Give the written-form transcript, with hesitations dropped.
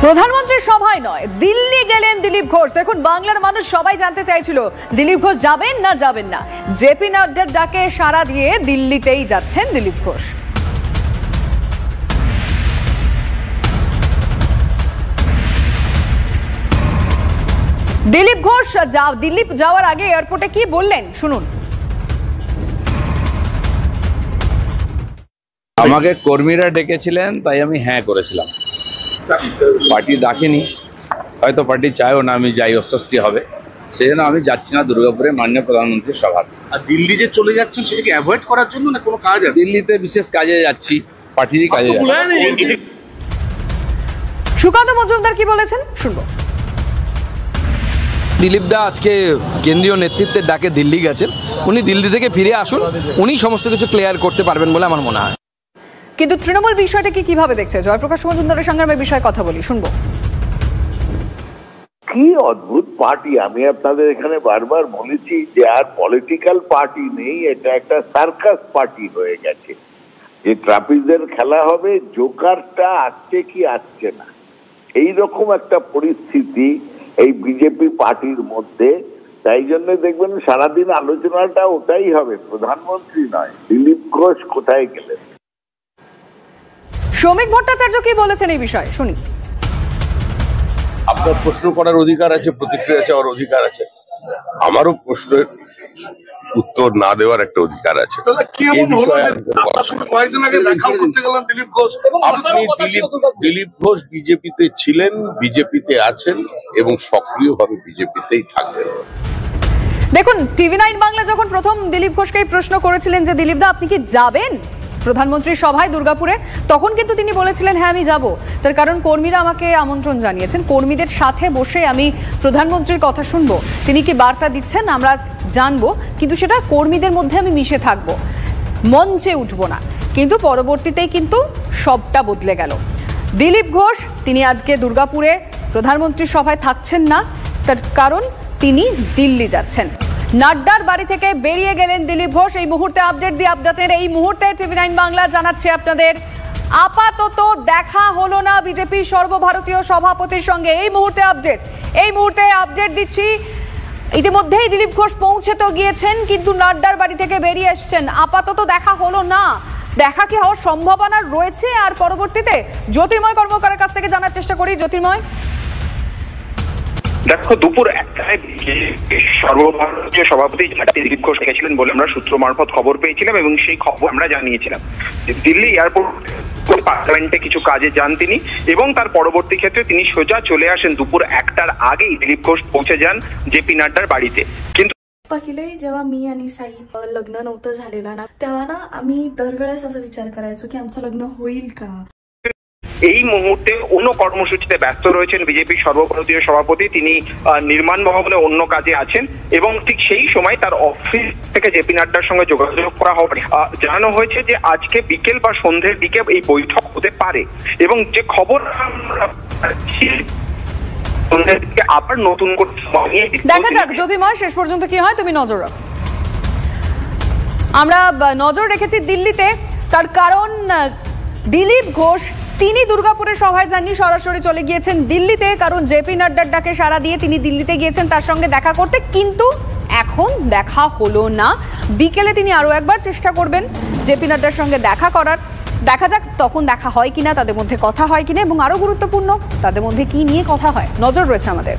প্রধানমন্ত্রীর সভায় নয়, দিল্লি গেলেন দিলীপ ঘোষ। দেখুন, বাংলার মানুষ সবাই জানতে চাইছিল দিলীপ ঘোষ যাবেন না যাবেন না। জেপি নাড্ডার ডাকে সাড়া দিয়ে দিল্লিতেই যাচ্ছেন দিলীপ ঘোষ। দিলীপ ঘোষ দিল্লি যাওয়ার আগে এয়ারপোর্টে কি বললেন শুনুন। আমাকে কর্মীরা ডেকেছিলেন, তাই আমি হ্যাঁ করেছিলাম। পার্টি ডাকেনি, হয়তো পার্টি চায়ও না আমি যাই, অস্বস্তি হবে, সেই জন্য আমি যাচ্ছি না দুর্গাপুরে মাননীয় প্রধানমন্ত্রীর সভা। আর দিল্লি যে চলে যাচ্ছেন সেটাকে অ্যাভয়েড করার জন্য না কোনো কাজ আছে? দিল্লিতে বিশেষ কাজে যাচ্ছি, পার্টিরই কাজে যাচ্ছি। সুকান্ত মজুমদার কি বলেছেন শুনবো। দিলীপ দা আজকে কেন্দ্রীয় নেতৃত্বের ডাকে দিল্লি গেছেন, উনি দিল্লি থেকে ফিরে আসুন, উনি সমস্ত কিছু ক্লিয়ার করতে পারবেন বলে আমার মনে হয়। কিন্তু তৃণমূল বিষয়টাকে কিভাবে দেখছে? জয়প্রকাশ মজুমদারের সঙ্গে আমি বিষয়ে কথা বলি, শুনবো। কি অদ্ভুত পার্টি! আমি আপনাদের এখানে বারবার বলেছি যে আর পলিটিক্যাল পার্টি নেই, এটা একটা সার্কাস পার্টি হয়ে গেছে। যে ট্রাপিজের খেলা হবে, জোকারটা আসছে কি আসছে না, এইরকম একটা পরিস্থিতি এই বিজেপি পার্টির মধ্যে। তাই জন্য দেখবেন সারাদিন আলোচনাটা ওটাই হবে, প্রধানমন্ত্রী নয়, দিলীপ ঘোষ কোথায় গেলেন। শ্রমিক ভট্টাচার্য কি বলেছেন এই বিষয়ে শুনি। আপনার প্রশ্ন করার অধিকার আছে, প্রতিক্রিয়া চাওয়ার অধিকার আছে, আমারও প্রশ্নের উত্তর না দেওয়ার একটা অধিকার আছে। দিলীপ ঘোষ বিজেপিতে ছিলেন, বিজেপিতে আছেন এবং সক্রিয়ভাবে বিজেপিতেই থাকবেন। দেখুন, TV9 বাংলা যখন প্রথম দিলীপ ঘোষকে প্রশ্ন করেছিলেন যে দিলীপ দা আপনি কি যাবেন প্রধানমন্ত্রীর সভায় দুর্গাপুরে, তখন কিন্তু তিনি বলেছিলেন হ্যাঁ আমি যাব। তার কারণ কর্মীরা আমাকে আমন্ত্রণ জানিয়েছেন, কর্মীদের সাথে বসে আমি প্রধানমন্ত্রীর কথা শুনবো, তিনি কি বার্তা দিচ্ছেন আমরা জানবো, কিন্তু সেটা কর্মীদের মধ্যে আমি মিশে থাকবো, মঞ্চে উঠবো না। কিন্তু পরবর্তীতেই কিন্তু সবটা বদলে গেল। দিলীপ ঘোষ তিনি আজকে দুর্গাপুরে প্রধানমন্ত্রীর সভায় থাকছেন না, তার কারণ তিনি দিল্লি যাচ্ছেন। নাড্ডার বাড়ি থেকে বেরিয়ে গেলেন দিলীপ ঘোষ। এই মুহূর্তে আপডেট দিয়ে আপনাদের এই মুহূর্তে TV9 বাংলা জানাচ্ছে আপনাদের আপাতত দেখা হলো না বিজেপির সর্বভারতীয় সভাপতির সঙ্গে। এই মুহূর্তে আপডেট দিচ্ছি, ইতিমধ্যেই দিলীপ ঘোষ পৌঁছে তো গিয়েছেন, কিন্তু নাড্ডার বাড়ি থেকে বেরিয়ে এসছেন। আপাতত দেখা হলো না, দেখা কি হওয়ার সম্ভাবনা রয়েছে? আর পরবর্তীতে জ্যোতির্ময় কর্মকারের কাছ থেকে জানার চেষ্টা করি। জ্যোতির্ময়, দেখো, দুপুর 1টায় সর্বভারতীয় সভাপতি দিলীপ ঘোষ গেছিলেন বলে আমরা সূত্র মারফত খবর পেয়েছিলাম এবং সেই খবর আমরা জানিয়েছিলাম। দিল্লি এয়ারপোর্ট পার্লামেন্টে কিছু কাজে যান তিনি এবং তার পরবর্তী ক্ষেত্রে তিনি সোজা চলে আসেন দুপুর 1টার আগেই দিলীপ ঘোষ পৌঁছে যান জেপি नाड्डा বাড়িতে। কিন্তু पहिले जेव्हा मी आणि साई लग्न नव्हतं झालेलं ना, तेव्हा ना आम्ही दरवेळेस असा विचार करायचो की आमचं लग्न होईल का। এই মুহূর্তে অন্য কর্মসূচিতে ব্যস্ত রয়েছেন বিজেপির সর্বভারতীয় সভাপতি, তিনি নির্মাণ ভবনে অন্য কাজে আছেন এবং ঠিক সেই সময় তার অফিস থেকে জেপি নাড্ডার সঙ্গে যোগাযোগ করা হবে। জানানো হয়েছে যে আজকে বিকেল বা সন্ধ্যের দিকে এই বৈঠক হতে পারে এবং যে খবর আবার নতুন করে দেখা যাক জ্যোতির্ময় শেষ পর্যন্ত কি হয়, তুমি নজর রাখো। আমরা নজর রেখেছি দিল্লিতে, তার কারণ দিলীপ ঘোষ তিনি দুর্গাপুরের সভায় যাননি, সরাসরি চলে গিয়েছেন দিল্লিতে, কারণ জেপি নাড্ডার ডাকে সাড়া দিয়ে তিনি দিল্লিতে গিয়েছেন তার সঙ্গে দেখা করতে, কিন্তু এখন দেখা হলো না। বিকেলে তিনি আরো একবার চেষ্টা করবেন জেপি নাড্ডার সঙ্গে দেখা করার। দেখা যাক তখন দেখা হয় কিনা, তাদের মধ্যে কথা হয় কিনা এবং আরো গুরুত্বপূর্ণ তাদের মধ্যে কি নিয়ে কথা হয়, নজর রয়েছে আমাদের।